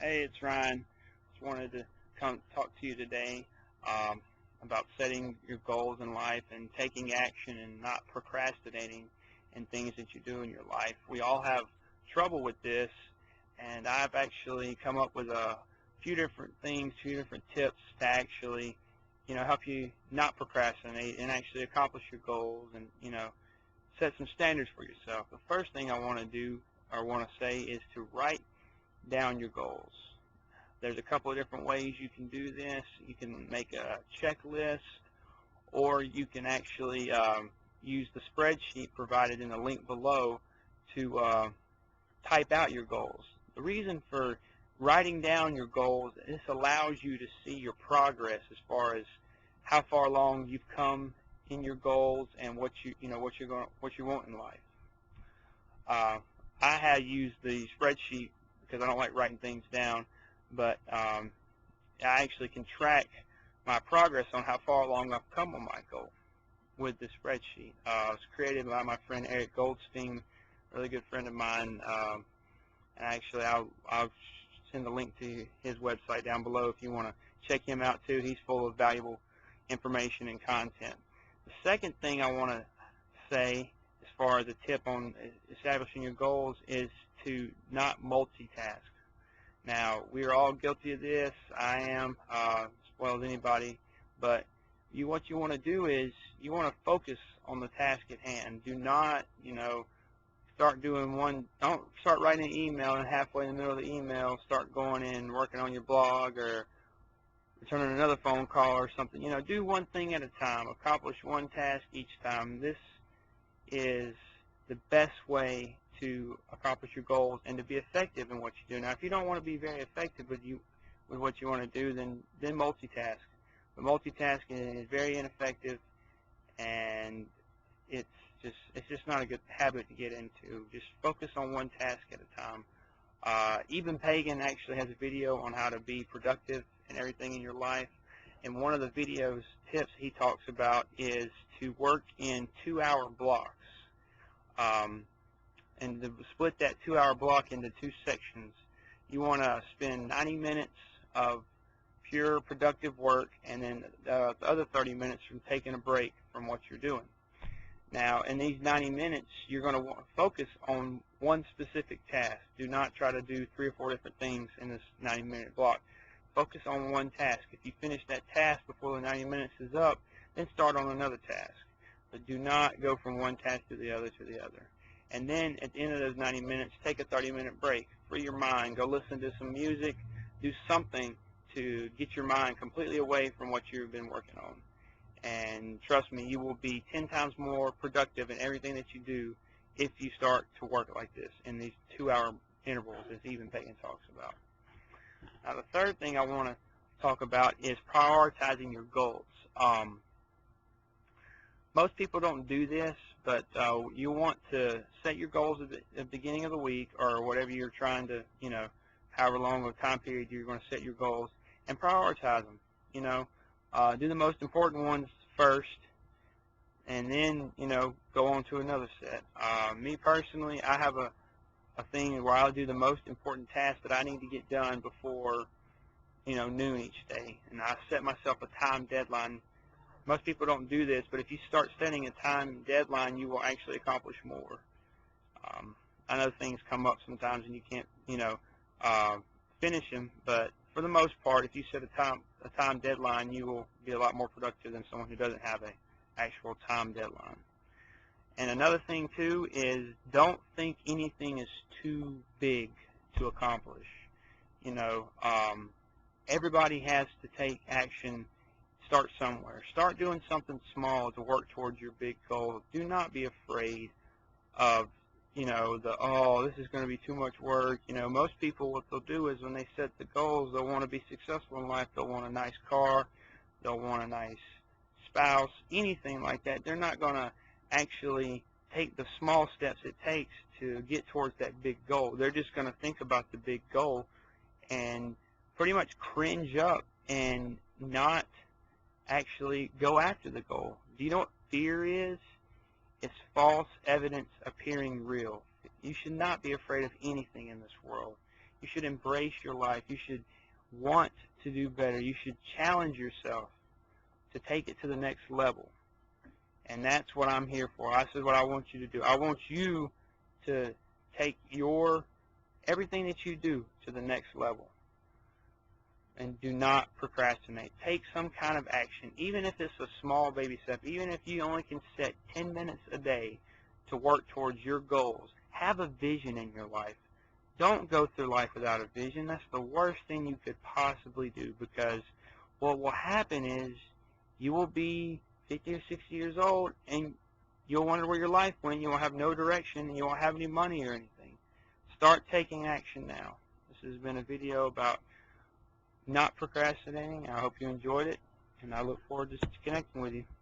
Hey, it's Ryan. Just wanted to come talk to you today about setting your goals in life and taking action and not procrastinating in things that you do in your life. We all have trouble with this, and I've actually come up with a few different things, few different tips to actually, help you not procrastinate and actually accomplish your goals and, set some standards for yourself. The first thing I want to do or want to say is to write down your goals. There's a couple of different ways you can do this. You can make a checklist, or you can actually use the spreadsheet provided in the link below to type out your goals. The reason for writing down your goals, this allows you to see your progress as far as how far along you've come in your goals and what you want in life. I have used the spreadsheet because I don't like writing things down, but I actually can track my progress on how far along I've come on my goal with the spreadsheet. It's created by my friend Eric Goldstein, a really good friend of mine, and actually I'll send a link to his website down below if you want to check him out too. He's full of valuable information and content. The second thing I want to say as far as a tip on establishing your goals is to not multitask. Now, we are all guilty of this. I am, as well as anybody, but what you want to do is you want to focus on the task at hand. Do not, don't start writing an email and halfway in the middle of the email start going in working on your blog or returning another phone call or something. Do one thing at a time. Accomplish one task each time. This is the best way to accomplish your goals and to be effective in what you do. Now, if you don't want to be very effective with what you want to do, then multitask. But multitasking is very ineffective, and it's just not a good habit to get into. Just focus on one task at a time. Eben Pagan actually has a video on how to be productive in everything in your life, and one of the video's tips he talks about is to work in 2-hour blocks. And to split that 2-hour block into 2 sections. You want to spend 90 minutes of pure productive work, and then the other 30 minutes from taking a break from what you're doing. Now, in these 90 minutes, you're going to want to focus on one specific task. Do not try to do 3 or 4 different things in this 90-minute block. Focus on one task. If you finish that task before the 90 minutes is up, then start on another task. But do not go from one task to the other. And then at the end of those 90 minutes, take a 30-minute break. Free your mind. Go listen to some music. Do something to get your mind completely away from what you've been working on. And trust me, you will be 10 times more productive in everything that you do if you start to work like this in these 2-hour intervals, as Eben Pagan talks about. Now, the third thing I want to talk about is prioritizing your goals. Most people don't do this, but you want to set your goals at the beginning of the week or whatever you're trying to, however long of a time period you're going to set your goals, and prioritize them. Do the most important ones first, and then, go on to another set. Me personally, I have a thing where I'll do the most important tasks that I need to get done before, noon each day, and I set myself a time deadline. Most people don't do this, but if you start setting a time deadline, you will actually accomplish more. I know things come up sometimes and you can't, finish them, but for the most part, if you set a time deadline, you will be a lot more productive than someone who doesn't have an actual time deadline. And another thing, too, is don't think anything is too big to accomplish. Everybody has to take action. Start somewhere. Start doing something small to work towards your big goal. Do not be afraid of, this is going to be too much work. Most people, what they'll do is when they set the goals, they'll want to be successful in life. They'll want a nice car. They'll want a nice spouse, anything like that. They're not going to actually take the small steps it takes to get towards that big goal. They're just going to think about the big goal and pretty much cringe up and not actually go after the goal. Do you know what fear is? It's false evidence appearing real. You should not be afraid of anything in this world. You should embrace your life. You should want to do better. You should challenge yourself to take it to the next level. And that's what I'm here for. This is what I want you to do. I want you to take everything that you do to the next level. And do not procrastinate. Take some kind of action, even if it's a small baby step, even if you only can set 10 minutes a day to work towards your goals. Have a vision in your life. Don't go through life without a vision. That's the worst thing you could possibly do, because what will happen is you will be 50 or 60 years old and you'll wonder where your life went. You won't have no direction and you won't have any money or anything. Start taking action now. This has been a video about not procrastinating. I hope you enjoyed it, and I look forward to connecting with you.